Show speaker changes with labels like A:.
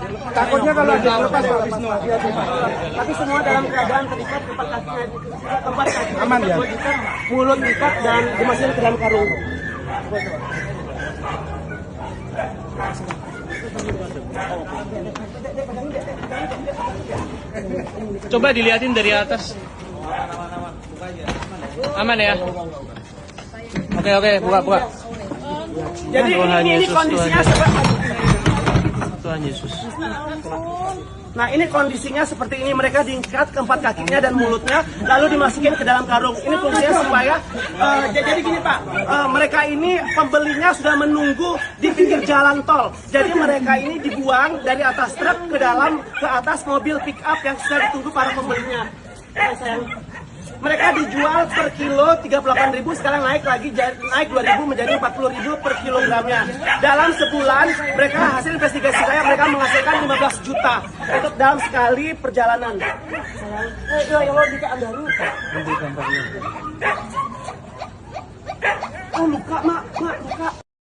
A: Takutnya kalau ada lepas Pak Wisnu, hati-hati Pak. Tapi semua dalam keadaan terikat, tempat kakinya aman ya. Mulut diikat dan dimasukin ke dalam karung.
B: Coba dilihatin dari atas. Aman ya? Oke, buka.
A: Jadi ini kondisinya seperti
B: Tuhan Yesus.
A: Nah, ini kondisinya seperti ini, mereka diikat keempat kakinya dan mulutnya, lalu dimasukin ke dalam karung. Ini fungsinya supaya, jadi gini Pak, mereka ini pembelinya sudah menunggu di pinggir jalan tol. Jadi mereka ini dibuang dari atas truk ke atas mobil pick up yang sudah ditunggu para pembelinya. Mereka dijual per kilo 38.000, sekarang naik 2.000 menjadi 40.000 per kilogramnya. Dalam sebulan, mereka hasil investigasi saya mereka menghasilkan 15 juta untuk dalam sekali perjalanan.